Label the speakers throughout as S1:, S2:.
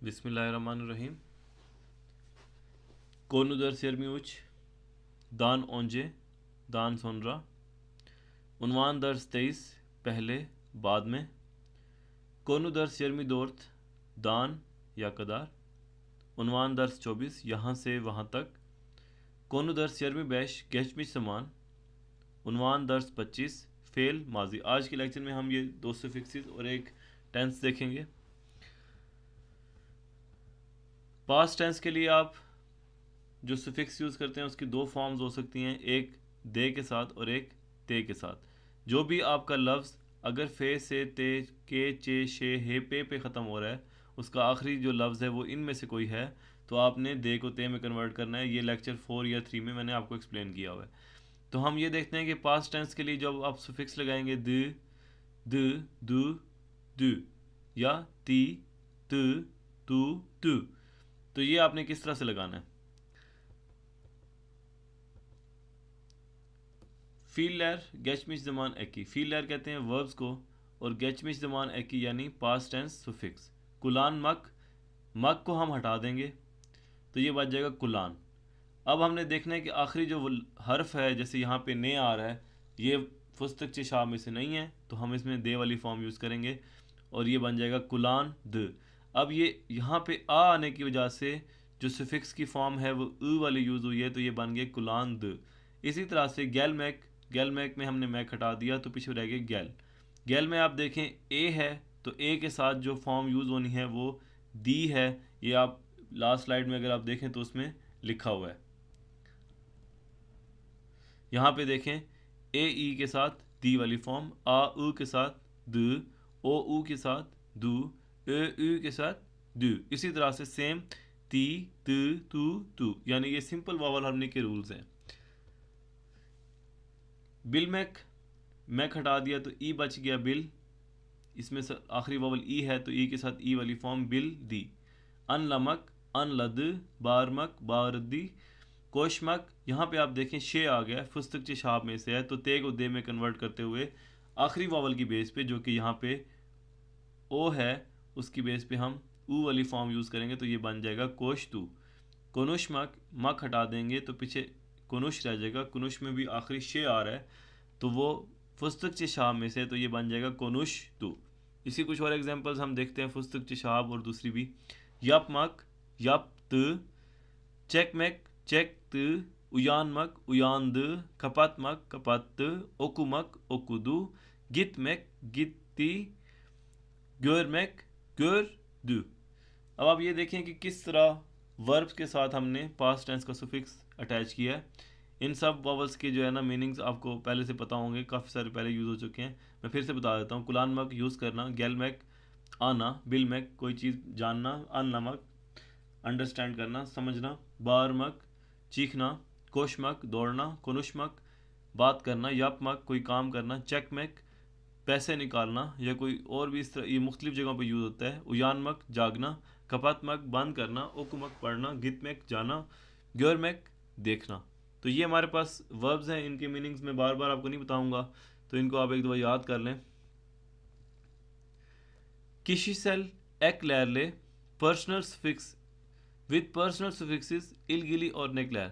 S1: बिस्मिल्लाहिर्रहमानिर्रहीम। कोनुदर सिरमी उच दान ओंजे दान सोनरा। उन्वान दर्स 23 पहले बाद में। कोनुदर सिरमी दोर्थ दान या कदार। उन्वान दर्स 24 यहाँ से वहाँ तक। कोनुदर सिरमी बैश गेचमिच समान। उन्वान दर्स 25 फेल माजी। आज के लेक्चर में हम ये दो सुफिक्सेस और एक टेंस देखेंगे। पास्ट टेंस के लिए आप जो सुफिक्स यूज़ करते हैं उसकी दो फॉर्म्स हो सकती हैं, एक दे के साथ और एक ते के साथ। जो भी आपका लफ्ज़ अगर फे से ते के चे शे हे पे ख़त्म हो रहा है, उसका आखिरी जो लफ्ज़ है वो इनमें से कोई है, तो आपने दे को ते में कन्वर्ट करना है। ये लेक्चर 4 या 3 में मैंने आपको एक्सप्लेन किया हुआ है। तो हम ये देखते हैं कि पास्ट टेंस के लिए जब आप सुफिक्स लगाएंगे द दु दु या ती तु तू तु, तो ये आपने किस तरह से लगाना है। फील लैर गेचमिश जमान एकी। फील लैर कहते हैं वर्ब्स को, और गेचमिश जमान एकी यानी पास्ट टेंस सुफिक्स। कुलान मक को हम हटा देंगे तो ये बच जाएगा कुलान। अब हमने देखना है कि आखिरी जो हर्फ है, जैसे यहाँ पे ने आ रहा है, ये फुस्तक चिशाब में से नहीं है, तो हम इसमें दे वाली फॉर्म यूज़ करेंगे और ये बन जाएगा कुलान द। अब ये यहाँ पे आ आने की वजह से जो सुफिक्स की फॉर्म है वो उ वाली यूज़ हुई है, तो ये बन गया कुलान द। इसी तरह से गैल मैक में हमने मैक हटा दिया तो पीछे रह गया गैल में आप देखें ए है, तो ए के साथ जो फॉर्म यूज़ होनी है वो दी है। ये आप लास्ट स्लाइड में अगर आप देखें तो उसमें लिखा हुआ है। यहाँ पे देखें ए ई के साथ दी वाली फॉर्म, आ उ के साथ द, ओ उ के साथ दु, ए उ के साथ दु। इसी तरह से सेम ती तू तू, यानी ये सिंपल वावल हार्मनी के रूल्स हैं। बिल मैक हटा दिया तो ई बच गया बिल, इसमें से आखिरी वावल ई है तो ई के साथ ई वाली फॉर्म बिल दी। अनलमक अनलद, बारमक बारदी, कोशमक। यहाँ पे आप देखें शे आ गया, फुस्तक चिशाब में से है, तो ते को दे में कन्वर्ट करते हुए आखिरी वावल की बेस पे जो कि यहाँ पे ओ है, उसकी बेस पे हम ऊ वाली फॉर्म यूज़ करेंगे, तो ये बन जाएगा कोशतू। कोनुशमक मक हटा देंगे तो पीछे कुनुश रह जाएगा। कुनुश में भी आखिरी शे आ रहा है, तो वो फुस्तक चिशाब में से, तो ये बन जाएगा कोनुश तू। इसी कुछ और एग्जांपल्स हम देखते हैं फुस्तक चिशाब और दूसरी भी। यप मक यप त, चेक मैक चेक त, उयान मक उयान द, कपत मक कपत त, ओकुमक ओकुदू, गित मैक गित्ती, ग्योर मैक ग्योर दू। अब आप ये देखें कि किस तरह वर्ब्स के साथ हमने पास्ट टेंस का सुफिक्स अटैच किया है। इन सब वावल्स के जो है ना मीनिंग्स आपको पहले से पता होंगे, काफ़ी सारे पहले यूज़ हो चुके हैं। मैं फिर से बता देता हूँ। कुलान मक यूज़ करना, गैल मैक आना, बिल मैक कोई चीज़ जानना, अन नमक अंडरस्टैंड करना समझना, बार मक चीखना, कोश मक दौड़ना, कुनुश मक बात करना, यप मक कोई काम करना, चेक मैक पैसे निकालना, या कोई और भी इस तरह ये मुख्तलिफ जगहों पर यूज़ होता है। उयान मक जागना, कपात मक बंद करना, ओकुमक पढ़ना, गित मैक जाना, ग्योर मैक देखना। तो ये हमारे पास वर्ब्स हैं, इनके मीनिंग्स मैं बार बार आपको नहीं बताऊंगा, तो इनको आप एक दफ़ा याद कर लें। किशिसेल एक लैरले पर्सनल सुफिक्स विद पर्सनल सुफिक्सेस इलगिली और नेक्लैर।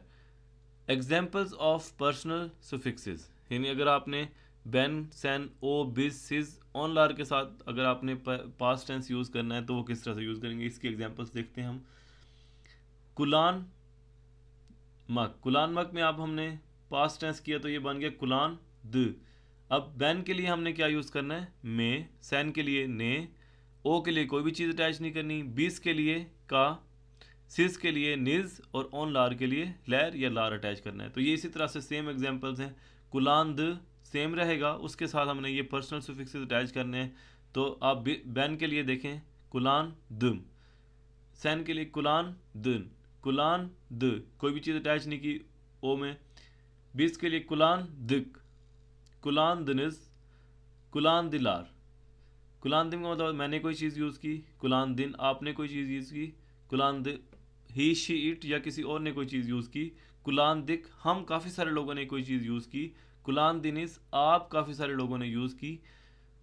S1: एग्जाम्पल्स ऑफ पर्सनल सुफिक्सेस, यानी अगर आपने बेन सैन ओ बिज सिज ऑन लार के साथ अगर आपने पास्ट टेंस यूज़ करना है तो वो किस तरह से यूज़ करेंगे, इसके एग्जांपल्स देखते हैं हम। कुलान मक में आप हमने पास्ट टेंस किया तो ये बन गया कुलान द। अब बैन के लिए हमने क्या यूज़ करना है, में, सैन के लिए ने, ओ के लिए कोई भी चीज़ अटैच नहीं करनी, बीस के लिए का, सिस के लिए निज, और ऑन लार के लिए लैर या लार अटैच करना है। तो ये इसी तरह से सेम एग्जांपल्स हैं। कुलान द सेम रहेगा, उसके साथ हमने ये पर्सनल सुफिक्सेस अटैच करने हैं। तो आप बैन के लिए देखें कुलान दम, सैन के लिए कुलान दन, कुलान द कोई भी चीज़ अटैच नहीं की ओ में, बीस के लिए कुलान दिक, कुलान दनिज, कुलान दिलार। कुलान दिन का मतलब मैंने कोई चीज़ यूज़ की, कुलान दिन आपने कोई चीज़ यूज़ की, कुलान द ही शी इट या किसी और ने कोई चीज़ यूज़ की, कुलान दिक हम काफ़ी सारे लोगों ने कोई चीज़ यूज़ की, कुलान दिनिस आप काफ़ी सारे लोगों ने यूज़ की,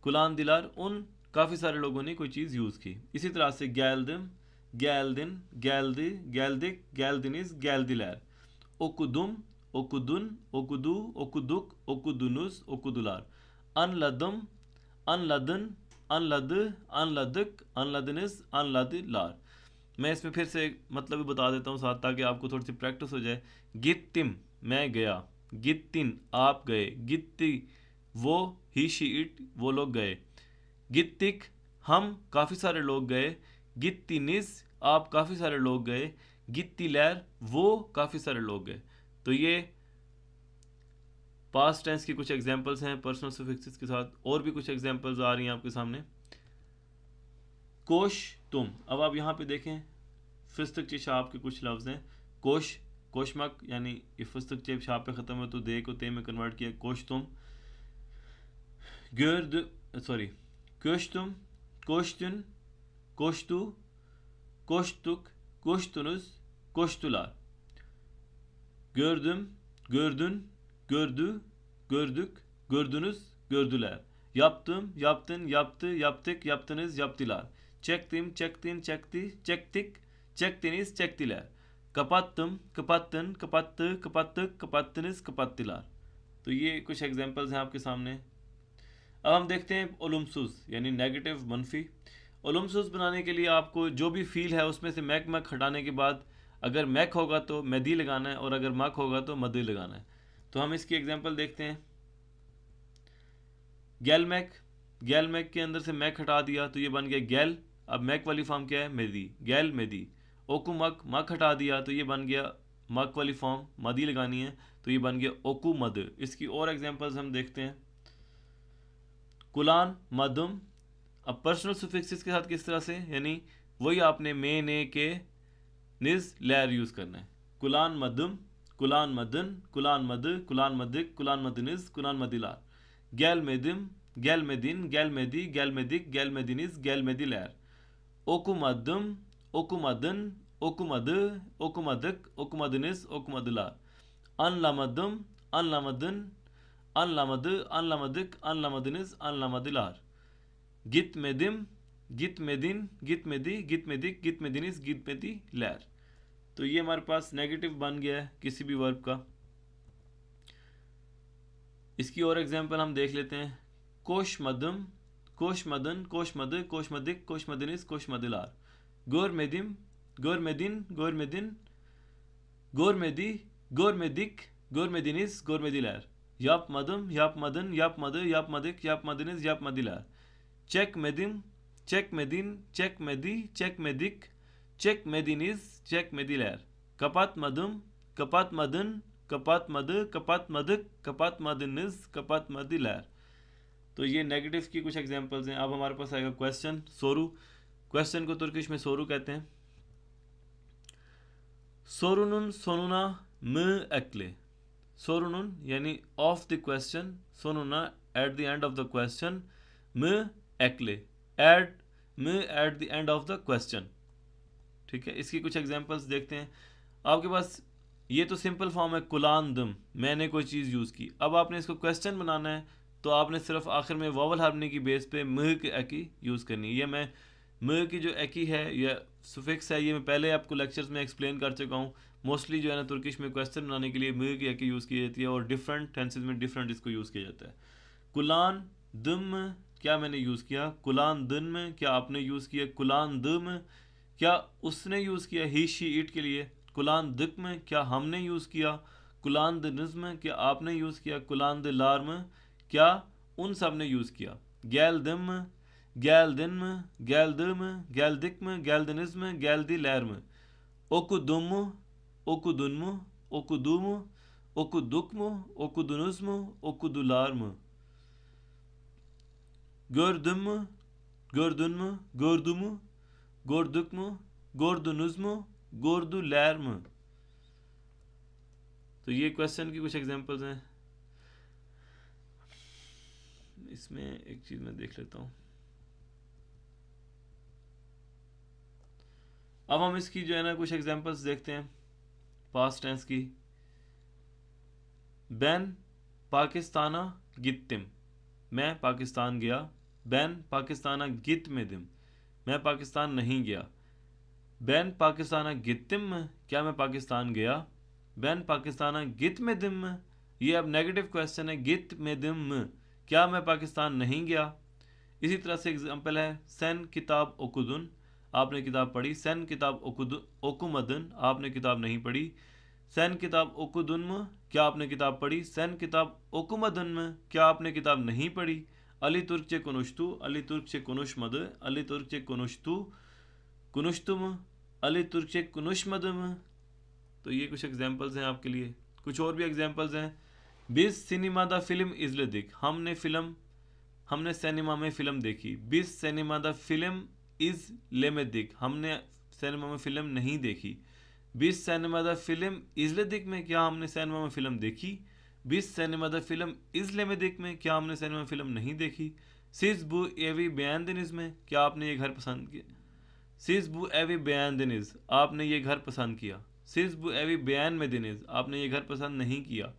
S1: कुलान दिलार उन काफ़ी सारे लोगों ने कोई चीज़ यूज़ की। इसी तरह से गैल दिम geldin, geldi, geldik, geldiniz, geldiler. Okudum, okudun, okudu, okuduk, okudunuz, okudular. Anladım, anladın, anladı, anladık, anladınız, anladılar. मैं इसमें फिर से मतलब भी बता देता हूँ साथ, ताकि आपको थोड़ी सी प्रैक्टिस हो जाए. गित्तिम, मैं गया. गित्तिन, आप गए. गित्ती, वो, ही शी इट, वो लोग गए. गित्तिक, हम काफ़ी सारे लोग गए. गित्तिनिस, आप काफ़ी सारे लोग गए. गित्तिलैर, वो काफ़ी सारे लोग गए. तो ये पास्ट टेंस की कुछ एग्जांपल्स हैं पर्सनल सफिक्सेस के साथ. और भी कुछ एग्जांपल्स आ रही हैं आपके सामने. कोश तुम, अब आप यहाँ पे देखें फस्तक चे शाप के कुछ लफ्ज़ हैं. कोश, कोशमक, यानी ये फस्तक चे शाप पे ख़त्म है तो दे को ते में कन्वर्ट किया. कोश तुम. गर्द, सॉरी, कोश तुम, कोश्तुन, कोश्तु, कोश्तुक, कोश्तुनुस, कोश्तुlar. Gördüm, gördün, gördü, gördük, gördünüz, gördüler. Yaptım, yaptın, yaptı, yaptık, yaptınız, yaptılar. Çektim, çektin, çekti, çektik, çektiniz, çektiler. Kapattım, kapattın, kapattı, kapattık, kapattınız, kapattılar. तो ये कुछ एग्जांपल्स हैं आपके सामने. अब हम देखते हैं ओलुमसुस यानी नेगेटिव, मनफी. ओलुमसुस बनाने के लिए आपको जो भी फील है उसमें से मैक मैक हटाने के बाद अगर मैक होगा तो मैदी लगाना है और अगर मक होगा तो मदी लगाना है. तो हम इसकी एग्जांपल देखते हैं. गैल मैक, गैल मैक के अंदर से मैक हटा दिया तो ये बन गया गैल. अब मैक वाली फॉर्म क्या है? मेदी. गैल मेदी. ओकू मक, मक हटा दिया तो ये बन गया मक वाली फॉर्म, मदी लगानी है तो ये बन गया ओकू मद. इसकी और एग्जांपल्स हम देखते हैं. कुलान, मदम. अब पर्सनल सुफिक्सेस के साथ किस तरह से, यानी वही आपने मे, ने, के, निज, लैर यूज़ करना है. कुलान मदम, कुलान मदन, कुलान मद, कुलान मदिक, कुलान मदनिज, कुलान मदिलार. गैल मेदिम, गैल मेदिन, गैल मेदी, गैल मेदिक, गैल मेदिनिज, गैल मेदिलैर. ओकू मदम, ओकू मदन, ओकू मद, ओकू मदक, ओकू मदनिज, ओकू मदिलार. अनलामदम, अनलामदन, अनलामद, अनलामदिक, अनलामदनिज, अनलामदिलार. गित मेदिम, गित मेदिन, गित मेदी, गित मेदिक, गित मेदिनिस, गित मेदी लैर. तो ये हमारे पास नेगेटिव बन गया है किसी भी वर्ब का. इसकी और एग्जांपल हम देख लेते हैं. कोश मदम, कोश मदन, कोश मद, कोश मदिक, कोश मदिनिस, कोश मदिलार. गोर मेदिम, गोर मेदिन, गोर मेदिन, गोर मेदी, गोर मेदिक, गोर मेदिनिस, गोर मेदिलैर. याप मदम, याप मदन, याप मद, याप मदिक, याप मदिनिस, याप मदिलैर. चेक मेदिम, चेक मेदिन, चेक मेदी, चेक मेदिक, चेक मेदिनिज, चेक मेदिलैर. कपात मदम, कपात मदन, कपात मद, कपात मदक, कपात मदनिज, कपात मदिलैर. तो ये नेगेटिव की कुछ एग्जांपल्स हैं. अब हमारे पास आएगा क्वेश्चन. सोरू, क्वेश्चन को तुर्किश में सोरू कहते हैं. सोरुनुन सोनुना म एक्ले. सोरुनुन यानी ऑफ द क्वेश्चन, सोनुना at the end of the question, म एक्ले एड, म at the end of the question. ठीक है, इसकी कुछ एग्जांपल्स देखते हैं. आपके पास ये तो सिंपल फॉर्म है कुलान दम, मैंने कोई चीज़ यूज़ की. अब आपने इसको क्वेश्चन बनाना है तो आपने सिर्फ आखिर में वॉवल हार्मनी की बेस पे म की एकी यूज़ करनी है. ये मैं म की जो एकी है या सुफिक्स है, ये मैं पहले आपको लेक्चर्स में एक्सप्लेन कर चुका हूँ. मोस्टली जो है ना तुर्किश में क्वेश्चन बनाने के लिए म की एकी यूज़ की जाती है और डिफरेंट टेंसेज में डिफरेंट इसको यूज़ किया जाता है. कुलान दम, क्या मैंने यूज़ किया. कुलान दिन में, क्या आपने यूज़ किया. कुलान दम, क्या उसने यूज़ किया ही शी इट के लिए. कुलान दिक में, क्या हमने यूज़ किया. कुलान द निज़्म, क्या आपने यूज़ किया. कुलान द लार्म, क्या उन सब ने यूज़ किया. गैल दम, गैल दिन, गैल दम, गैल दिक्म, गैल द निज़्म, गैल द लैर्म. ओकु दुम, ओकु दुन्म, ओकु दुम, ओकु दुक्म, ओकु दुनुज़्म, ओकु दुलार्म. Gördüm, gördün mü, gördü mü, gördük mü, gördünüz mü, gördüler mi. तो ये क्वेश्चन की कुछ एग्जांपल्स हैं. इसमें एक चीज़ मैं देख लेता हूँ. अब हम इसकी जो है ना कुछ एग्जांपल्स देखते हैं पास्ट टेंस की. Ben Pakistan'a gittim. मैं पाकिस्तान गया. Ben Pakistan'a gitmedim. मैं पाकिस्तान नहीं गया. बैन पाकिस्ताना गितिम, क्या मैं पाकिस्तान गया। बैन पाकिस्ताना गित में दिम, ये अब नेगेटिव क्वेश्चन है। गित में दिम, क्या मैं पाकिस्तान नहीं गया। इसी तरह से एग्जाम्पल है सन किताब ओकुदुन, आपने किताब पढ़ी। सन किताब ओकुमदन, आपने किताब नहीं पढ़ी। सन किताब ओकुदुन्म, क्या आपने किताब पढ़ी। सन किताब ओकुमदन, क्या आपने किताब नहीं पढ़ी। अली तुर्कचे कुनुश्तु, अली तुर्कचे कुनुशमद, अली तुर्कचे कुनुश्तु कुनुश्तुम, अली तुर्कचे कुनुशमदम। तो ये कुछ एग्जांपल्स हैं आपके लिए। कुछ और भी एग्जांपल्स हैं। बिस सिनेमा द फिल्म इजलेदिक, हमने सिनेमा में फ़िल्म देखी। बिस सिनेमा द फिल्म इज़ लेमेदिक, हमने सिनेमा में फ़िल्म नहीं देखी। बिस सिनेमा द फिल्म इज़लेदिक में, क्या हमने सिनेमा में फ़िल्म देखी। बिस सिनेमा द फिल्म इज़ लेमेदिक में, क्या हमने सिनेमा में फ़िल्म नहीं देखी। सिज बू एवी बयान दिनिज में, क्या आपने ये घर पसंद किया। सिज बू एवी बयान दिनिज, आपने ये घर पसंद किया। सिज बू एवी बयान में दिनिज, आपने ये घर पसंद नहीं किया।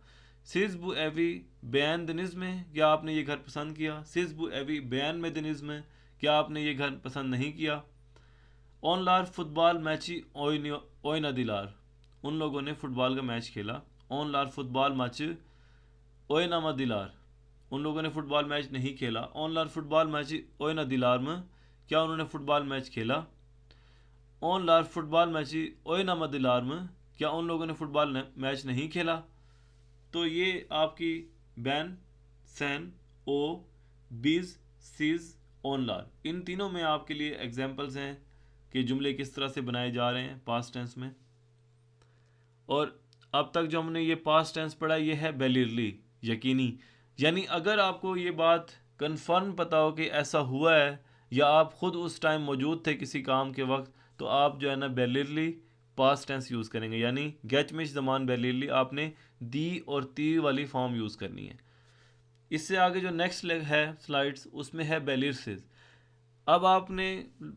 S1: सिज बू एवी बयान दिनिज में, क्या आपने ये घर पसंद किया। सिज बू एवी बयान में दिनिज में, क्या आपने ये घर पसंद नहीं किया। ऑनलार फुटबॉल मैची ओयना दिलार, उन लोगों ने फुटबॉल का मैच खेला। ऑनलार फुटबॉल मैच ओयनामा दिलार, उन लोगों ने फुटबॉल मैच नहीं खेला। ऑनलार फुटबॉल मैच ओयना दिलार में, क्या उन्होंने फुटबॉल मैच खेला। ऑनलार फुटबॉल मैच ओयनामा दिलार में, क्या उन लोगों ने फुटबॉल मैच नहीं खेला। तो ये आपकी बैन, सैन, ओ, बीज, सीज, ऑनलार, इन तीनों में आपके लिए एग्जाम्पल्स हैं कि जुमले किस तरह से बनाए जा रहे हैं पास्ट टेंस में। और अब तक जो हमने ये पास्ट टेंस पढ़ा ये है बेलिरली, यकीनी। यानी अगर आपको ये बात कन्फर्म पता हो कि ऐसा हुआ है या आप ख़ुद उस टाइम मौजूद थे किसी काम के वक्त, तो आप जो है ना बेलिरली पास्ट टेंस यूज़ करेंगे। यानी गेचमिश ज़मान बेलिरली आपने दी और ती वाली फॉर्म यूज़ करनी है। इससे आगे जो नेक्स्ट है स्लाइड्स, उसमें है बेलिरसिस। अब आपने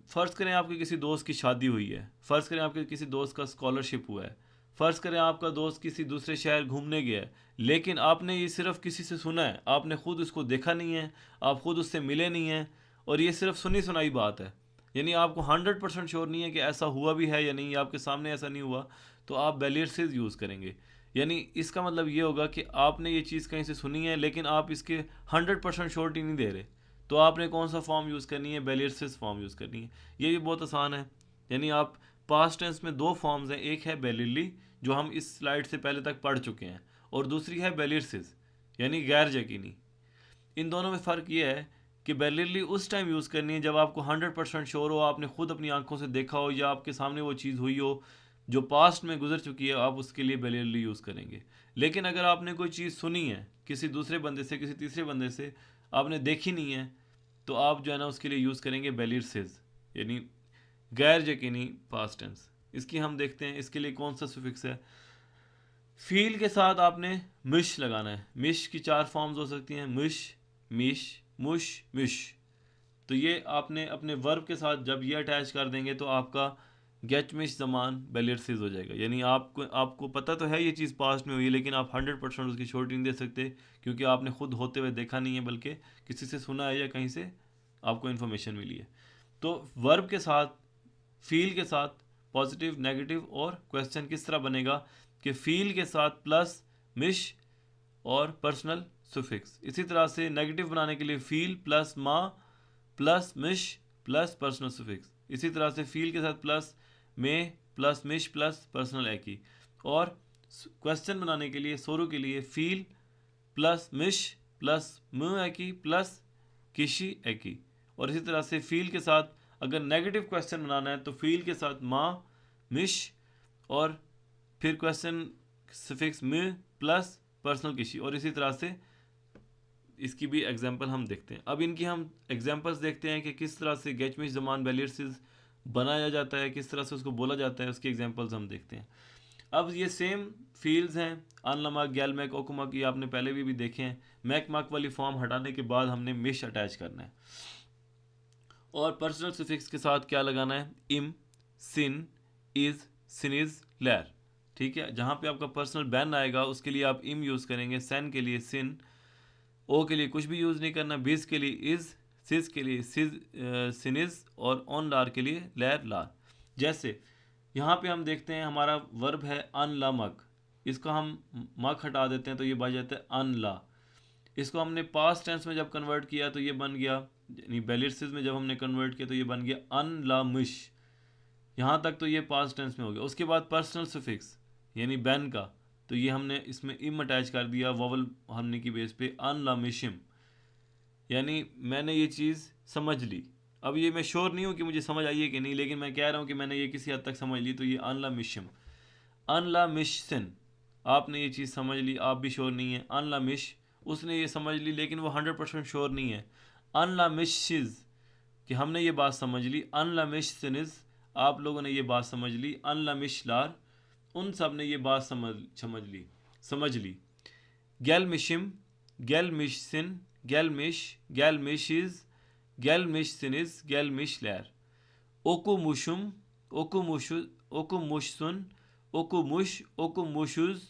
S1: फ़र्ज़ करें आपके किसी दोस्त की शादी हुई है, फ़र्ज़ करें आपके किसी दोस्त का स्कॉलरशिप हुआ है, फ़र्ज़ करें आपका दोस्त किसी दूसरे शहर घूमने गया है, लेकिन आपने ये सिर्फ़ किसी से सुना है, आपने ख़ुद उसको देखा नहीं है, आप ख़ुद उससे मिले नहीं हैं, और ये सिर्फ सुनी सुनाई बात है। यानी आपको 100% श्योर नहीं है कि ऐसा हुआ भी है या नहीं, आपके सामने ऐसा नहीं हुआ, तो आप बेलिरसिस यूज़ करेंगे। यानी इसका मतलब ये होगा कि आपने ये चीज़ कहीं से सुनी है लेकिन आप इसके 100% श्योरिटी नहीं दे रहे, तो आपने कौन सा फॉर्म यूज़ करनी है, बेलिरसिस फॉर्म यूज़ करनी है। ये भी बहुत आसान है। यानी आप पास्ट टेंस में दो फॉर्म्स हैं, एक है बेलिरली जो हम इस स्लाइड से पहले तक पढ़ चुके हैं, और दूसरी है बेलिरसिस यानी गैर यकीनी। इन दोनों में फ़र्क ये है कि बेलिरली उस टाइम यूज़ करनी है जब आपको 100% श्योर हो, आपने खुद अपनी आंखों से देखा हो या आपके सामने वो चीज़ हुई हो जो पास्ट में गुजर चुकी है, आप उसके लिए बेलिरली यूज़ करेंगे। लेकिन अगर आपने कोई चीज़ सुनी है किसी दूसरे बंदे से, किसी तीसरे बंदे से, आपने देखी नहीं है, तो आप जो है ना उसके लिए यूज़ करेंगे बेलिरसिस यानी गैर यकीनी पास्ट टेंस। इसकी हम देखते हैं इसके लिए कौन सा सुफिक्स है। फील के साथ आपने मिश लगाना है। मिश की 4 फॉर्म्स हो सकती हैं, मिश, मिश, मुश, मिश। तो ये आपने अपने वर्ब के साथ जब ये अटैच कर देंगे तो आपका गेचमिश ज़मान बेलिरसिस हो जाएगा। यानी आपको पता तो है ये चीज़ पास्ट में हुई है, लेकिन आप 100% उसकी श्योरिटी नहीं दे सकते क्योंकि आपने खुद होते हुए देखा नहीं है, बल्कि किसी से सुना है या कहीं से आपको इन्फॉर्मेशन मिली है। तो वर्ब के साथ, फील के साथ पॉजिटिव, नेगेटिव और क्वेश्चन किस तरह बनेगा कि फील के साथ प्लस मिश और पर्सनल सुफिक्स। इसी तरह से नेगेटिव बनाने के लिए फील प्लस माँ प्लस मिश प्लस पर्सनल सुफिक्स। इसी तरह से फील के साथ प्लस में प्लस मिश प्लस पर्सनल एकी। और क्वेश्चन बनाने के लिए सोरू के लिए फील प्लस मिश प्लस म एकी प्लस किशी एकी। और इसी तरह से फील के साथ अगर नेगेटिव क्वेश्चन बनाना है तो फील के साथ माँ मिश और फिर क्वेश्चन सफिक्स में प्लस पर्सनल किसी। और इसी तरह से इसकी भी एग्जांपल हम देखते हैं। अब इनकी हम एग्जांपल्स देखते हैं कि किस तरह से गेचमिश ज़मान बेलिरसिस बनाया जाता है, किस तरह से उसको बोला जाता है, उसकी एग्जांपल्स हम देखते हैं। अब ये सेम फील्ड्स हैं, अनलमक, गैलमैक, ओकुमक, ये आपने पहले भी देखे हैं। मैक मक वाली फॉर्म हटाने के बाद हमने मिश अटैच करना है। और पर्सनल सफिक्स के साथ क्या लगाना है, इम, सिन, इज, सिनिज, लैर। ठीक है, जहाँ पे आपका पर्सनल बैन आएगा उसके लिए आप इम यूज़ करेंगे, सैन के लिए सिन, ओ के लिए कुछ भी यूज़ नहीं करना, बीज के लिए इज, सिज के लिए सिज सिनिज और ऑन लार के लिए लैर लार। जैसे यहाँ पे हम देखते हैं हमारा वर्ब है अनलामक, इसका हम मक हटा देते हैं तो ये बन जाता है अनला। इसको हमने पास्ट टेंस में जब कन्वर्ट किया तो ये बन गया, यानी बेलिरसिस में जब हमने कन्वर्ट किया तो ये बन गया अनलामिश। यहाँ तक तो ये पास्ट टेंस में हो गया। उसके बाद पर्सनल सुफिक्स यानी बैन का, तो ये हमने इसमें इम अटैच कर दिया वोवल हमने की बेस पे अनलामिशिम, यानी मैंने ये चीज़ समझ ली। अब ये मैं श्योर नहीं हूँ कि मुझे समझ आई है कि नहीं, लेकिन मैं कह रहा हूँ कि मैंने ये किसी हद तक समझ ली, तो ये अनलामिशिम। अनलामिशन, आपने ये चीज़ समझ ली, आप भी श्योर नहीं है। अनलामिश, उसने ये समझ ली लेकिन वो 100% श्योर नहीं है। अनलामिशिज, कि हमने ये बात समझ ली। अनलामिशनिज, आप लोगों ने ये बात समझ ली। अनलामिशलार, उन सब ने ये बात समझ ली। गैलमिशिम, गैलमिशन, गैलमिश, गैलमिशिज, गैलमिशनिज, गैलमिशलैर। ओकुमुशुम, ओकुमुशु, ओकुमुशसुन, ओकुमुश, ओकुमुशुज,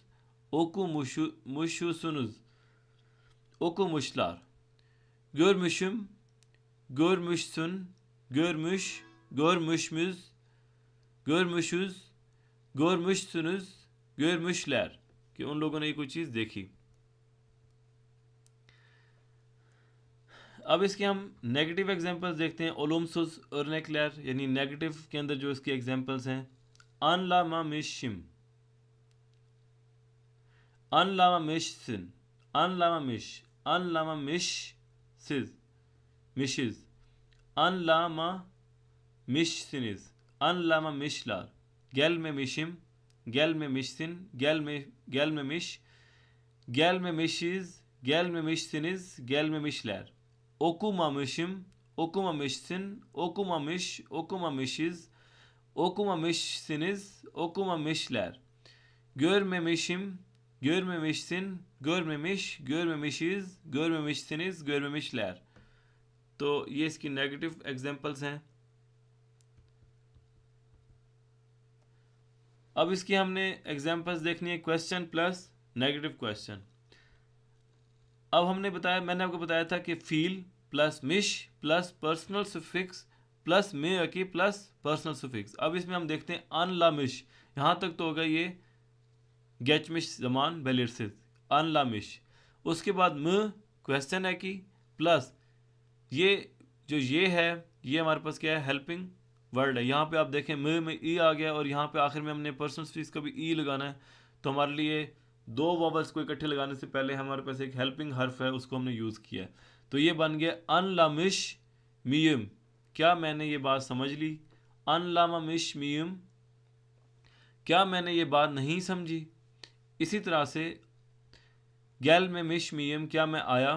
S1: ओकुमुशुसुनुज, ओकुमुशलार। görmüşüm, görmüşsün, görmüş, görmüşmüz, görmüşüz, görmüşsünüz, görmüşler, कि उन लोगों ने ये कोई चीज़ देखी। अब इसके हम नेगेटिव एग्जांपल्स देखते हैं। ओलुमसुस अर्नेक्लर, यानी नेगेटिव के अंदर जो इसके एग्जांपल्स हैं। अनलामामिशिम, अनलामामिशन, अनलामामिश, अनलामामिशिज, मिशिज, अनलामामिशनिज, अनलामामिशलार। gelmemişim, gelmemişsin, gelmemiş, gelmemişiz, gelmemişsiniz, gelmemişler. Okumamışım, okumamışsın, okumamış, okumamışız, okumamışsınız, okumamışlar. Görmemişim, görmemişsin, görmemiş, görmemişiz, görmemişsiniz, görmemişler। तो ये इसकी नेगेटिव एग्जांपल्स हैं। अब इसकी हमने एग्जांपल्स देखनी है क्वेश्चन प्लस नेगेटिव क्वेश्चन। अब मैंने आपको बताया था कि फील प्लस मिश प्लस पर्सनल सुफिक्स प्लस मे की प्लस पर्सनल सुफिक्स। अब इसमें हम देखते हैं अनलामिश, यहाँ तक तो होगा ये गेचमिश जमान बेलिरसिस, अनलामिश। उसके बाद म क्वेश्चन है कि प्लस ये जो ये है, ये हमारे पास क्या है, हेल्पिंग वर्ड है। यहाँ पे आप देखें में ई आ गया और यहाँ पे आखिर में हमने पर्सनल स्पीच का भी ई लगाना है, तो हमारे लिए दो वॉवल्स को इकट्ठे लगाने से पहले हमारे पास एक हेल्पिंग हर्फ है, उसको हमने यूज़ किया है। तो ये बन गया अनलामिश मियम, क्या मैंने ये बात समझ ली। अनलामिश मियम, क्या मैंने ये बात नहीं समझी। इसी तरह से गैल में मिश मियम, क्या मैं आया।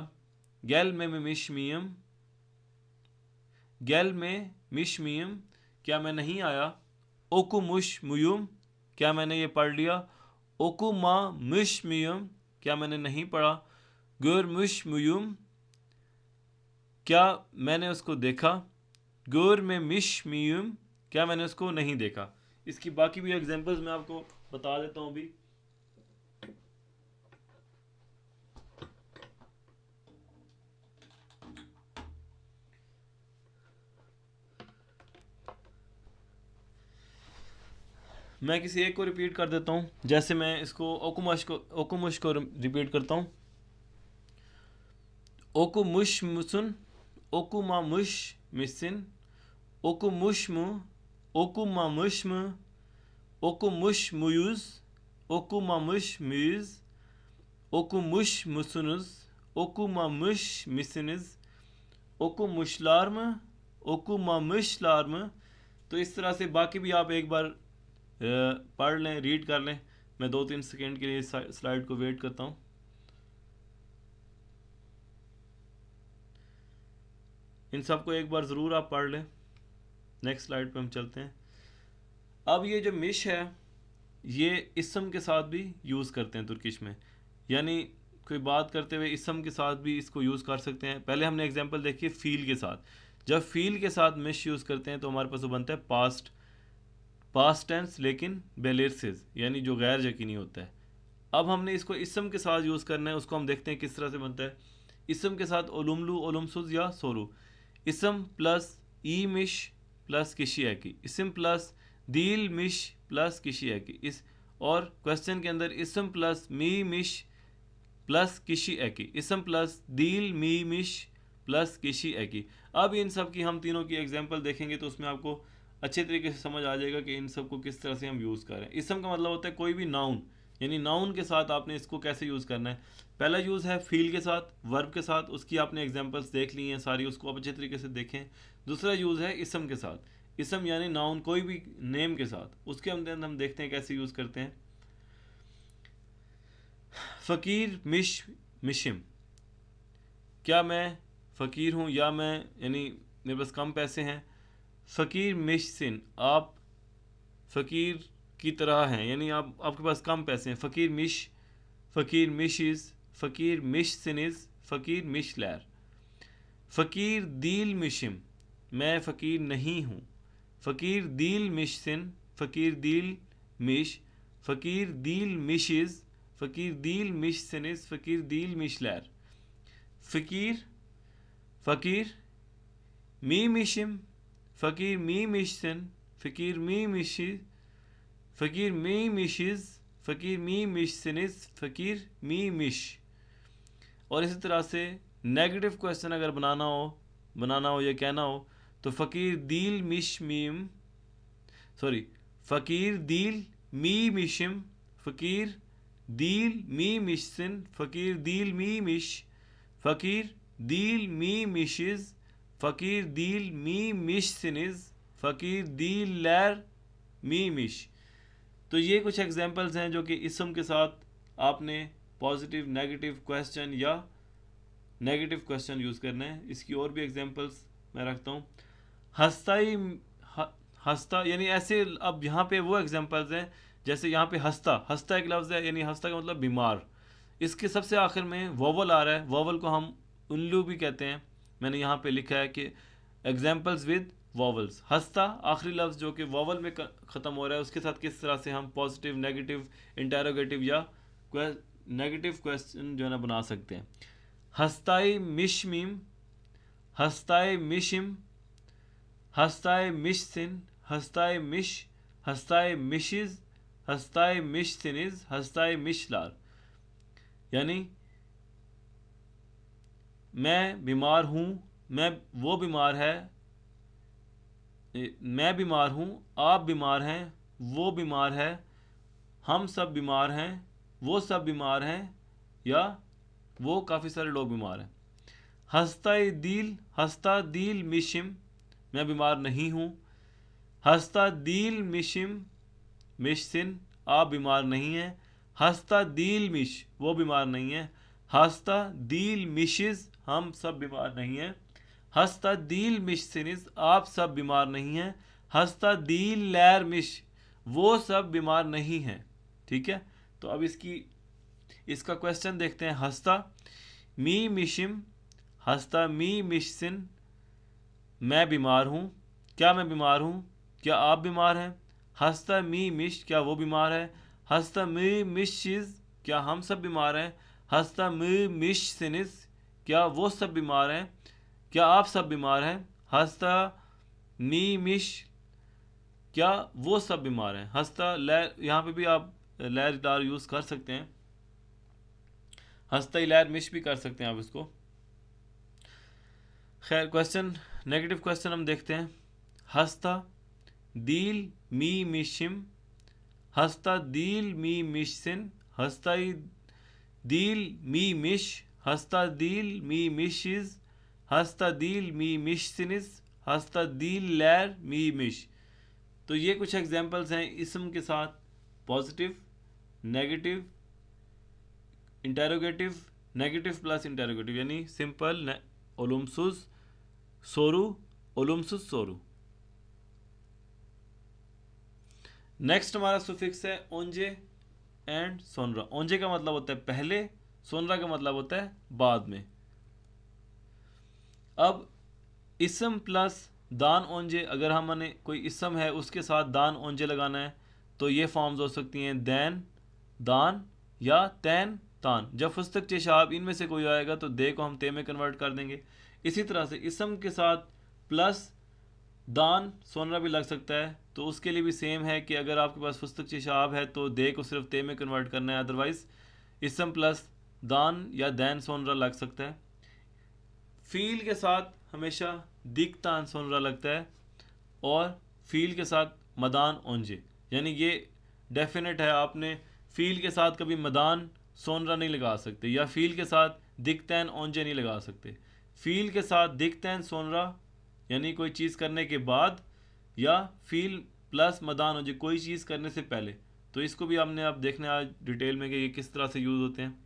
S1: गैल में मिश मियम, गैल में मिश मियम, क्या मैं नहीं आया। ओकुमुश मुयुम, क्या मैंने ये पढ़ लिया। ओकुमा मिश मियम, क्या मैंने नहीं पढ़ा। गुरमुश मुयुम, क्या मैंने उसको देखा। गुर में मिश मियुम, क्या मैंने उसको नहीं देखा। इसकी बाकी भी एग्जांपल्स मैं आपको बता देता हूँ अभी। मैं किसी एक को रिपीट कर देता हूँ, जैसे मैं इसको ओकुमुश को रिपीट करता हूँ। ओकुमुश मुसुन, ओकुमामुश मिसिन, ओकुमुशमु, ओकुमामुशमु, ओकुमुश मुयुज, ओकुमामुश मुयुज, ओकुमुश मुसुनुज, ओकुमामुश मिसिनिज, ओकुमुशलार्म, ओकुमामुशलार्म। तो इस तरह से बाकी भी आप एक बार पढ़ लें, रीड कर लें। मैं 2-3 सेकेंड के लिए स्लाइड को वेट करता हूँ। इन सबको एक बार ज़रूर आप पढ़ लें। नेक्स्ट स्लाइड पे हम चलते हैं। अब ये जो मिश है, ये इसम के साथ भी यूज़ करते हैं तुर्किश में, यानी कोई बात करते हुए इसम के साथ भी इसको यूज़ कर सकते हैं। पहले हमने एग्जांपल देखी फील के साथ। जब फील के साथ मिश यूज़ करते हैं तो हमारे पास वो बनता है पास्ट टेंस, लेकिन बेलिरसिस, यानी जो गैर यकीनी होता है। अब हमने इसको इसम के साथ यूज़ करना है, उसको हम देखते हैं किस तरह से बनता है। इसम के साथ ओलुमलू, ओलुमसुज या सोरू। इसम प्लस ई मिश प्लस किशी है की, इसम प्लस दील मिश प्लस किशी एकी। इस और क्वेश्चन के अंदर इसम प्लस मी मिश प्लस किशी एकी, इसम प्लस दील मी मिश प्लस किशी एकी। अब इन सब की हम तीनों की एग्जांपल देखेंगे तो उसमें आपको अच्छे तरीके से समझ आ जाएगा कि इन सब को किस तरह से हम यूज़ करें। इसम का मतलब होता है कोई भी नाउन, यानी नाउन के साथ आपने इसको कैसे यूज़ करना है। पहला यूज़ है फील के साथ, वर्ब के साथ, उसकी आपने एग्जांपल्स देख ली हैं सारी, उसको आप अच्छे तरीके से देखें। दूसरा यूज़ है इसम के साथ, इसम यानी नाउन कोई भी नेम के साथ, उसके अंदर हम देखते हैं कैसे यूज़ करते हैं। फ़कीर मिशिम, क्या मैं फ़कीर हूँ या मैं यानी मेरे पास कम पैसे हैं। फ़कीर मिशन, आप फ़कीर की तरह हैं, यानी आपके पास कम पैसे हैं। फ़कीर मिशिज़, फ़कीर मिशसिनिज़, फ़कीर मिशलैर। फ़कीर दील मिशिम, मैं फ़कीर नहीं हूँ। फ़कीर दील मिशसिन, फ़कीर दील मिश, फ़कीर दील मिशिज़, फ़कीर दील मिशसिनिज़, फ़कीर दील मिशलैर। फ़कीर मी मिशिम, फ़कीर मी मिशसिन, फ़कीर मी मिशिज़, फ़कीर मी मिशिज़, फ़कीर मी मिशसिनिज़, फ़कीर मी मिश। और इसी तरह से नेगेटिव क्वेश्चन अगर बनाना हो या कहना हो तो फ़कीर दील मिश मीम, फ़कीर दील मी मिशिम, फ़कीर दील मी मिशसिन, फ़कीर दील मी मिश, फ़कीर दील मी मिशिज़, फ़कीर दील मी मिशसिनिज़, फ़कीर दील लैर मी मिश। तो ये कुछ एग्जांपल्स हैं जो कि इसम के साथ आपने पॉजिटिव नेगेटिव क्वेश्चन या नेगेटिव क्वेश्चन यूज़ करना है। इसकी और भी एग्जांपल्स मैं रखता हूँ। हंसता यानी ऐसे, अब यहाँ पे वो एग्जांपल्स हैं जैसे यहाँ पे हंसता एक लफ्ज़ है, यानी हंसता का मतलब बीमार। इसके सबसे आखिर में वोवल आ रहा है, वोवल को हम उल्लू भी कहते हैं। मैंने यहाँ पे लिखा है कि एग्जांपल्स विद वॉवल्स। हंसता आखिरी लफ्ज़ जो कि वॉवल में ख़त्म हो रहा है, उसके साथ किस तरह से हम पॉजिटिव नेगेटिव इंटेरोगेटिव या नेगेटिव क्वेश्चन जो है ना बना सकते हैं। हस्ताए मिशमीम, हस्ताए मिशिम, हस्ताए मिशसिन, हस्ताए मिश, हस्ताए मिशिज़, हस्ताए मिशसिनिज़, हस्ताए मिशलार। यानी मैं बीमार हूँ, वो बीमार है, मैं बीमार हूँ, आप बीमार हैं, वो बीमार है, हम सब बीमार हैं, वो सब बीमार हैं, या वो काफ़ी सारे लोग बीमार हैं। हस्ता दील मिशिम, मैं बीमार नहीं हूँ। हस्ता दील मिशिम मिशसिन, आप बीमार नहीं हैं। हस्ता दील मिश, वो बीमार नहीं है। हस्ता दील मिशिज़, हम सब बीमार नहीं हैं। हस्ता दील मिशसिनिज़, आप सब बीमार नहीं हैं। हस्ता दील लैर मिश, वो सब बीमार नहीं हैं। ठीक है, तो अब इसका क्वेश्चन देखते हैं। हस्ता मी मिशिम, हस्ता मी मिशसिन, मैं बीमार हूँ, क्या मैं बीमार हूँ, क्या आप बीमार हैं। हस्ता मी मिश, क्या वो बीमार है। हस्ता मी मिशिज़, क्या हम सब बीमार हैं। हस्ता मी मिशसिनिज़, क्या वो सब बीमार हैं, क्या आप सब बीमार हैं। हस्ता मी मिश, क्या वो सब बीमार हैं। हस्ता लैर, यहाँ पे भी आप लैर डार यूज़ कर सकते हैं, हस्ता लैर मिश भी कर सकते हैं आप इसको। खैर, क्वेश्चन नेगेटिव क्वेश्चन हम देखते हैं। हस्ता दील मी मिशिम, हस्ता दील मी मिशसिन, हस्ता दील मी मिश, हस्ता दील मी मिशिज़, हस्ता दील मी मिशसिनिज़, हस्ता दील लैर मी मिश। तो ये कुछ एग्जांपल्स हैं इसम के साथ positive, negative, interrogative, negative plus interrogative, यानी सिंपल, ओलुमसुस, सोरू, ओलुमसुस, सोरू। नेक्स्ट हमारा सुफिक्स है ओंजे एंड सोनरा। ओंजे का मतलब होता है पहले, सोनरा का मतलब होता है बाद में। अब इसम प्लस दान ओंजे, अगर हमने कोई इसम है उसके साथ दान ओंजे लगाना है तो ये फॉर्म्स हो सकती हैं दैन, दान या तैन, तान। जब फुस्तक चेशाब इनमें से कोई आएगा तो दे को हम ते में कन्वर्ट कर देंगे। इसी तरह से इसम के साथ प्लस दान सोनरा भी लग सकता है, तो उसके लिए भी सेम है कि अगर आपके पास फुस्तक चिशाब है तो दे को सिर्फ ते में कन्वर्ट करना है, अदरवाइज इसम प्लस दान या दैन सोनरा लग सकता है। फ़ील के साथ हमेशा दिक तान सोनरा लगता है और फ़ील के साथ मदान ओंजे, यानी ये डेफिनेट है, आपने फ़ील के साथ कभी मदान सोनरा नहीं लगा सकते या फ़ील के साथ दिक तैन ओंजे नहीं लगा सकते। फ़ील के साथ दिक तैन सोनरा यानी कोई चीज़ करने के बाद, या फ़ील प्लस मदान ओंजे कोई चीज़ करने से पहले। तो इसको भी हमने अब देखना है आज डिटेल में कि ये किस तरह से यूज़ होते हैं।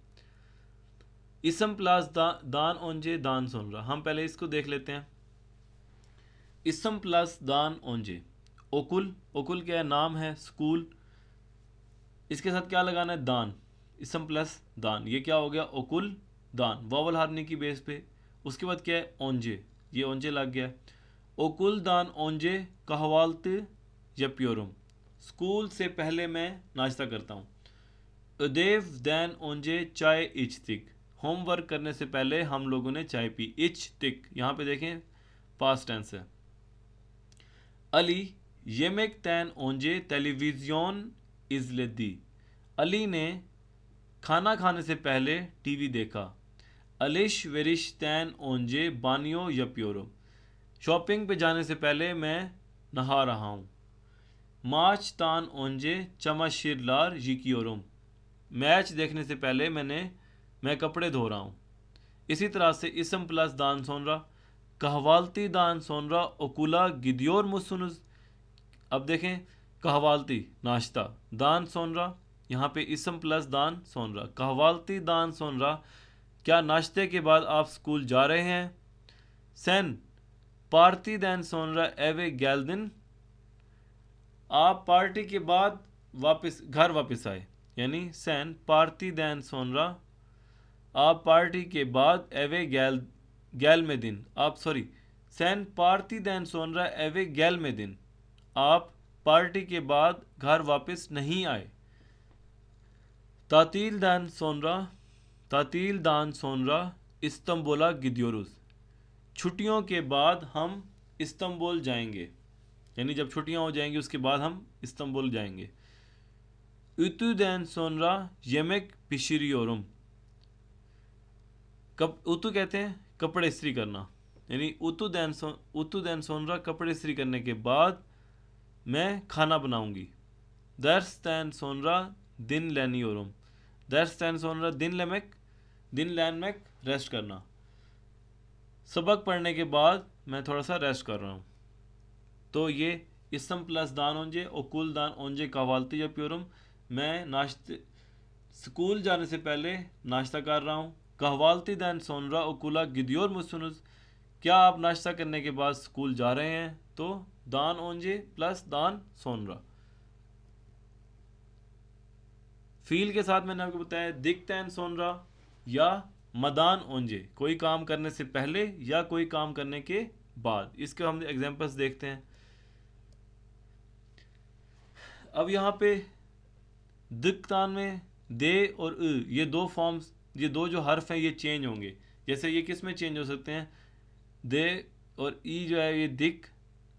S1: इसम प्लस दान ओंजे दान सोनरा, हम पहले इसको देख लेते हैं। इसम प्लस दान ओंजे, ओकुल, ओकुल क्या है, नाम है, स्कूल, इसके साथ क्या लगाना है, दान, इसम प्लस दान, ये क्या हो गया, ओकुल दान, वावल हारने की बेस पे। उसके बाद क्या है, ओंजे, ये ओंजे लग गया। ओकुल दान ओंजे कहवालत या प्योरम, स्कूल से पहले मैं नाश्ता करता हूँ। उदेव दैन ओंजे चाय इचतिक, होमवर्क करने से पहले हम लोगों ने चाय पी। इचतिक यहाँ पे देखें पास्ट टेंस है। अली येमेक तैन ओंजे टेलीविजन इजलेदी, अली ने खाना खाने से पहले टीवी देखा। अलिश वेरिश तैन ओंजे बानियो या प्योरो, शॉपिंग पे जाने से पहले मैं नहा रहा हूँ। माच तान ओंजे चमाशिरलार यिकियोरुम, मैच देखने से पहले मैं कपड़े धो रहा हूँ। इसी तरह से इसम प्लस दान सोनरा, कहवालती दान सोनरा ओकुला गिदियोर मुसुनुज, अब देखें कहवालती नाश्ता, दान सोनरा यहाँ पे इसम प्लस दान सोनरा, कहवालती दान सोनरा, क्या नाश्ते के बाद आप स्कूल जा रहे हैं। सेन पार्टी दैन सोनरा एवे गैलदिन, आप पार्टी के बाद घर वापस आए, यानी सेन पार्टी दैन सोनरा, आप पार्टी के बाद एवे गैल में दिन, आप सेन पार्टी दैन सोनरा एवे गैल में दिन, आप पार्टी के बाद घर वापस नहीं आए। तातील दान सोनरा इस्तंबुला गिदियोरुस, छुट्टियों के बाद हम इस्तंबुल जाएंगे, यानी जब छुट्टियां हो जाएंगी उसके बाद हम इस्तंबुल जाएंगे। उतु दैन सोनरा येमेक पिशिरियोरुम, उतु कहते हैं कपड़े इस्त्री करना, यानी उतु दैन सोनरा कपड़े इस्त्री करने के बाद मैं खाना बनाऊंगी। दर्स तैन सोनरा दिन लैनियोरुम, दर्स तैन सोनरा दिन लैनमेक रेस्ट करना, सबक पढ़ने के बाद मैं थोड़ा सा रेस्ट कर रहा हूँ। तो ये इसम प्लस दान ओंजे ओकुल दान ओंजे कहवालती या प्योरम, मैं स्कूल जाने से पहले नाश्ता कर रहा हूँ। कहवालती दैन सोनरा ओकुला गिदियोर मुसुनुस, क्या आप नाश्ता करने के बाद स्कूल जा रहे हैं। तो दान ओंजे प्लस दान सोनरा। फील के साथ मैंने आपको बताया दिक तैन सोनरा या मदान ओंजे, कोई काम करने से पहले या कोई काम करने के बाद। इसके हम एग्जांपल्स देखते हैं। अब यहाँ पे दिक्तान में दे और ये दो फॉर्म्स, ये दो जो हर्फ हैं ये चेंज होंगे। जैसे ये किस में चेंज हो सकते हैं, दे और ई जो है ये दिक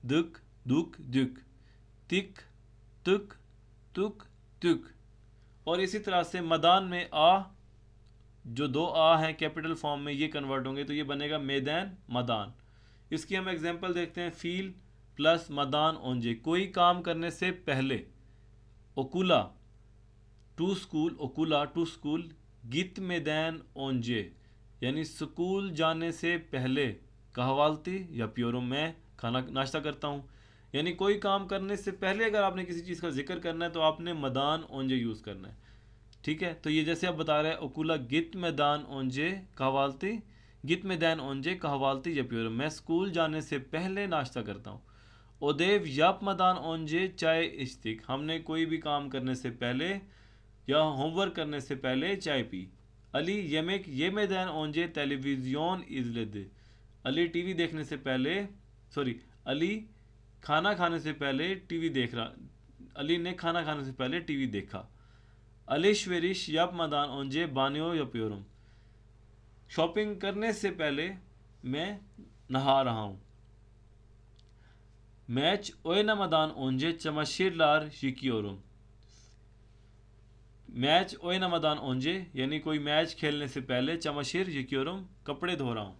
S1: दुक दुक दुक, तिक तुक तुक तुक। और इसी तरह से मदान में आ, जो दो आ हैं कैपिटल फॉर्म में, ये कन्वर्ट होंगे तो ये बनेगा मैदान मदान। इसकी हम एग्जांपल देखते हैं। फील प्लस मदान ओंजे, कोई काम करने से पहले। ओकुला टू स्कूल, ओकुला टू स्कूल, गित मैदान ओंजे, यानी स्कूल जाने से पहले कहवालती या प्योरो में खाना नाश्ता करता हूँ। यानी कोई काम करने से पहले अगर आपने किसी चीज़ का जिक्र करना है तो आपने मदान ओंजे यूज़ करना है। ठीक है, तो ये जैसे आप बता रहे हैं ओकुला गित मैदान ओंजे कहवालती, गित मैदान ओंजे कहवालती या प्योरो, मैं स्कूल जाने से पहले नाश्ता करता हूँ। ओदेव याप मदान ओंजे चाय इश्तिक, हमने कोई भी काम करने से पहले या होमवर्क करने से पहले चाय पी। अली येमेक ये मैदान ओंजे टेलीविजन इजलेद, अली टीवी देखने से पहले अली खाना खाने से पहले टीवी देख रहा, अली ने खाना खाने से पहले टीवी देखा। अलिश वेरिश याप मदान ओंजे बानियो या प्योरम, शॉपिंग करने से पहले मैं नहा रहा हूँ। Match oynamadan önce çamaşırlar yıkıyorum. Match oynamadan önce यानी कोई मैच खेलने से पहले चमाशिर yıkıyorum, कपड़े धो रहा हूँ.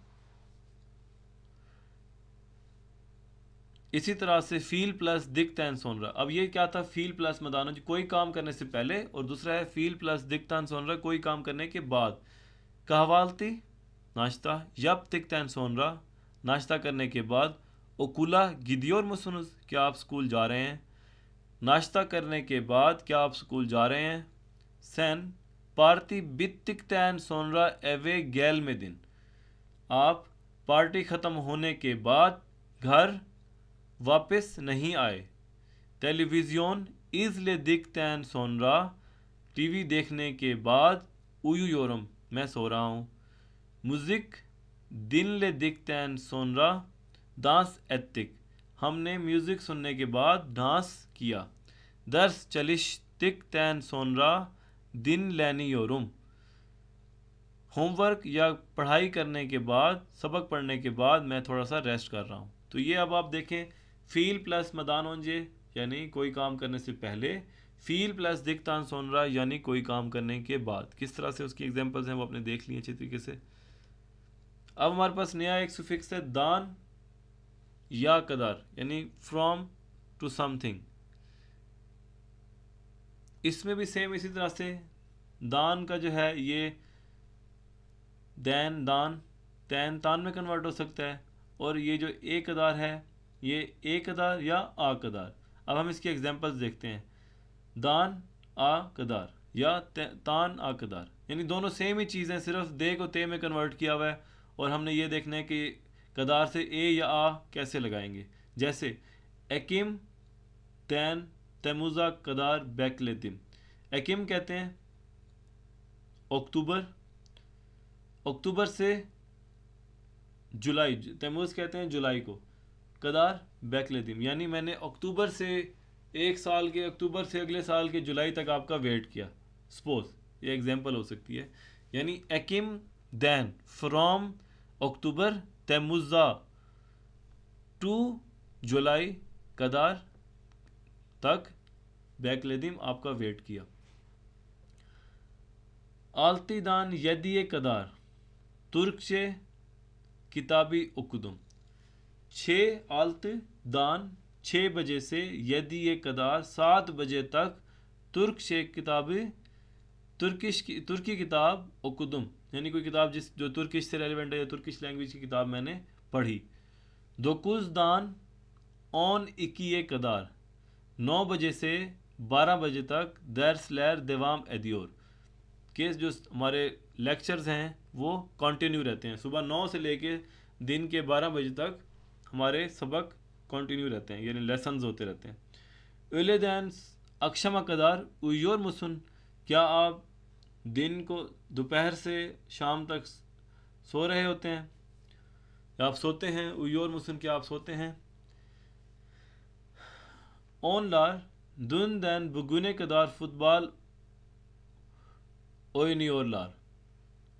S1: इसी तरह से फील प्लस दिक्तान सोनरा. अब ये क्या था? फील प्लस मदानो, कोई काम करने से पहले, और दूसरा है फील प्लस दिक्तान सोनरा, कोई काम करने के बाद. कहवालती नाश्ता, यप दिक्तान सोनरा, नाश्ता करने के बाद. ओकुला गिदियोर मुसुनुस, क्या आप स्कूल जा रहे हैं? नाश्ता करने के बाद क्या आप स्कूल जा रहे हैं? सेन पार्टी बित्तिकतैन सोनरा एवे गैल में दिन, आप पार्टी ख़त्म होने के बाद घर वापस नहीं आए. टेलीविज़न इज़ले दिक्तैन सोनरा, टीवी देखने के बाद उयूयोरम, मैं सो रहा हूँ. म्यूज़िक दिनले दिक्तैन सोनरा डांस एत्तिक, हमने म्यूज़िक सुनने के बाद डांस किया. दर्स चलिश्तिकतैन सोनरा दिन लैनियोरुम, होमवर्क या पढ़ाई करने के बाद, सबक पढ़ने के बाद मैं थोड़ा सा रेस्ट कर रहा हूँ. तो ये अब आप देखें, फील प्लस मदान ओंजे यानी कोई काम करने से पहले, फील प्लस दिक्तान सोनरा यानी कोई काम करने के बाद. किस तरह से उसकी एग्जांपल्स हैं वो आपने देख लिए अच्छी तरीके से. अब हमारे पास नया एक सुफिक्स है दान या कदार, यानी फ्रॉम टू समथिंग. इसमें भी सेम इसी तरह से दान का जो है ये दैन दान तैन तान में कन्वर्ट हो सकता है, और ये जो ए कदार है ये ए कदार या आ कदार. अब हम इसकी एग्जांपल्स देखते हैं. दान आ कदार या तान आ कदार, यानी दोनों सेम ही चीज़ें, सिर्फ दे को ते में कन्वर्ट किया हुआ है, और हमने ये देखना है कि कदार से ए या आ कैसे लगाएंगे. जैसे एकिम तैन तैमुज़ा कदार बैकलेतिम. एकिम कहते हैं अक्टूबर, अक्टूबर से जुलाई, तैमूज़ कहते हैं जुलाई को, कदार बैकलेतिम यानी मैंने अक्टूबर से एक साल के, अक्टूबर से अगले साल के जुलाई तक आपका वेट किया. सपोज ये एग्जांपल हो सकती है. यानी एकिम दैन फ्रॉम अक्टूबर तैमुज़ा टू जुलाई कदार तक बैकलेदिम आपका वेट किया. आल्तीदान यदि कदार तुर्कचे किताबी उकुदुम, 6 आल्त दान 6 बजे से, यदि ये कदार 7 बजे तक, तुर्क से किताबी तुर्की किताब उकुदुम यानी कोई किताब जो तुर्किश से रेलिवेंट है या तुर्किश लैंग्वेज की किताब मैंने पढ़ी. दोकुज दान ऑन 21 कदार 9 बजे से 12 बजे तक, दर्स लैर देवाम एदियोर, के जो हमारे लेक्चर्स हैं वो कंटिन्यू रहते हैं. सुबह 9 से लेके दिन के 12 बजे तक हमारे सबक कंटिन्यू रहते हैं, यानी लेसन्स होते रहते हैं. उलेदैन अक्षमा कदार उयोर मुसुन, क्या आप दिन को दोपहर से शाम तक सो रहे होते हैं या आप सोते हैं? उयोर मुसुन, क्या आप सोते हैं? ऑनलार दुन दैन बुगुने कदार फुटबॉल ओयनियोरलार,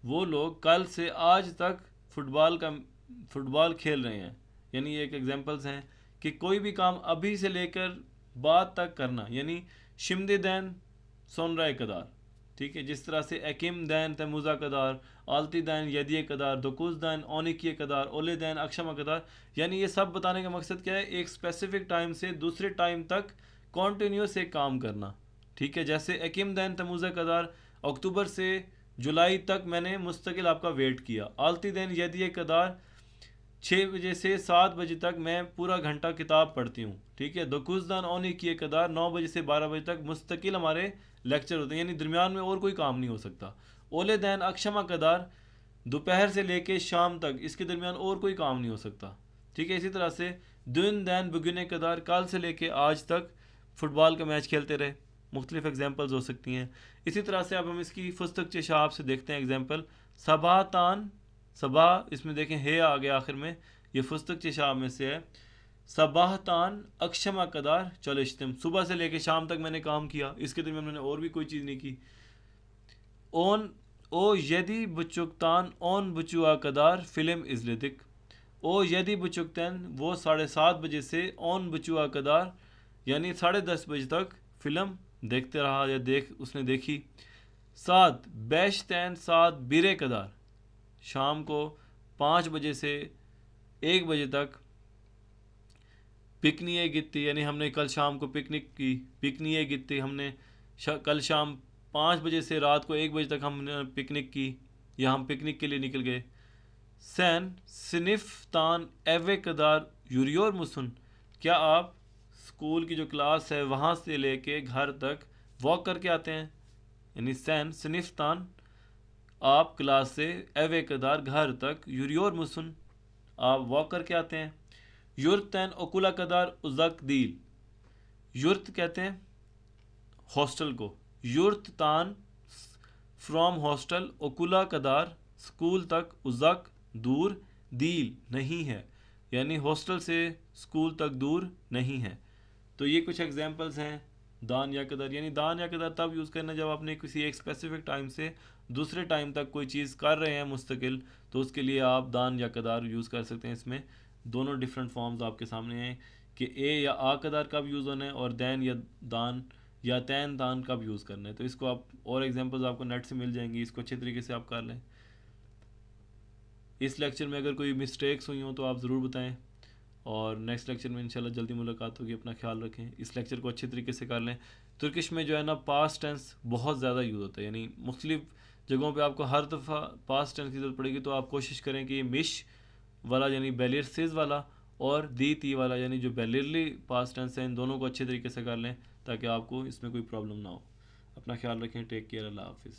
S1: वो लोग कल से आज तक फुटबॉल खेल रहे हैं. यानी एक एग्जांपल्स हैं कि कोई भी काम अभी से लेकर बाद तक करना, यानी शिमदे दैन सोनराय कदार, ठीक है. जिस तरह से एकिम दैन तैमुज़ा कदार, आलती दैन यदिए कदार, दोकुज दैन ओनिकिए कदार, ओले दैन अक्षमा कदार, यानी ये सब बताने का मकसद क्या है? एक स्पेसिफिक टाइम से दूसरे टाइम तक कॉन्टीन्यूस एक काम करना, ठीक है. जैसे एकिम दैन तैमुज़ा कदार, अक्टूबर से जुलाई तक मैंने मुस्तकिल आपका वेट किया. आलती दैन यदि कदार 6 बजे से 7 बजे तक मैं पूरा घंटा किताब पढ़ती हूँ, ठीक है. दोकुजदान ओनी किए कदार 9 बजे से 12 बजे तक मुस्तकिल हमारे लेक्चर होते हैं, यानी दरमियान में और कोई काम नहीं हो सकता. ओले दैन अक्षमा कदार दोपहर से लेके शाम तक, इसके दरमियान और कोई काम नहीं हो सकता, ठीक है. इसी तरह से दिन दैन बुगने कदार, कल से लेके आज तक फुटबॉल का मैच खेलते रहे. मुख्तलिफ एग्जाम्पल्स हो सकती हैं. इसी तरह से अब हम इसकी फुस्तक चशाब से देखते हैं एग्जाम्पल. सबा तान, सबा इसमें देखें हे आ गया आखिर में, ये फुस्तक चशाब में से है. सबाह तान अक्षमा कदार चलिश्तम, सुबह से लेकर शाम तक मैंने काम किया, इसके दरमियान मैंने और भी कोई चीज़ नहीं की. ओन ओ यदि बुचुकतान ओन बुचुआ कदार फिल्म इजलदिक, ओ यदि बुचुकतन वो 7:30 बजे से ऑन बचुआ कदार यानी 10:30 बजे तक फिल्म देखते रहा या उसने देखी। 7 बेशतैन 7 बिरे कदार शाम को 5 बजे से 1 बजे तक पिकनिए गित्ती यानी हमने कल शाम को पिकनिक की। पिकनिए गित्ती हमने कल शाम 5 बजे से रात को 1 बजे तक हमने पिकनिक की या हम पिकनिक के लिए निकल गए। सैन सिनिफ्तान एवे कदार यूरियोर मुसन क्या आप स्कूल की जो क्लास है वहाँ से लेके घर तक वॉक करके आते हैं। यानी सैन सिनिफ्तान आप क्लास से एवे कदार घर तक यूरियोर मुसन आप वॉक करके आते हैं। युर्तन ओकुला कदार उजक दील युर्त कहते हैं हॉस्टल को। युर्त तान फ्रॉम हॉस्टल ओकुला कदार स्कूल तक उजक दूर दील नहीं है यानी हॉस्टल से स्कूल तक दूर नहीं है। तो ये कुछ एग्जांपल्स हैं दान या कदर। यानी दान या कदर तब यूज़ करना जब आपने किसी एक स्पेसिफिक टाइम से दूसरे टाइम तक कोई चीज़ कर रहे हैं मुस्तकिल, तो उसके लिए आप दान या कदार यूज़ कर सकते हैं। इसमें दोनों डिफरेंट फॉर्म्स आपके सामने हैं कि ए या आ कदार कब यूज़ होना है और दैन या दान या तैन दान कब यूज़ करना है। तो इसको आप और एग्जांपल्स आपको नेट से मिल जाएंगी, इसको अच्छे तरीके से आप कर लें। इस लेक्चर में अगर कोई मिस्टेक्स हुई हों तो आप ज़रूर बताएं और नेक्स्ट लेक्चर में इंशाल्लाह जल्दी मुलाकात होगी। अपना ख्याल रखें, इस लेक्चर को अच्छे तरीके से कर लें। तुर्किश में जो है ना पास्ट टेंस बहुत ज़्यादा यूज़ होता है, यानी मुख्तलिफ जगहों पे आपको हर दफ़ा पास्ट टेंस की ज़रूरत पड़ेगी। तो आप कोशिश करें कि ये मिश वाला यानी बेलिरसिस वाला और दी ती वाला यानी जो बेलिरली पास्ट टेंस है इन दोनों को अच्छे तरीके से कर लें ताकि आपको इसमें कोई प्रॉब्लम ना हो। अपना ख्याल रखें। Take care. अल्लाह हाफिज़।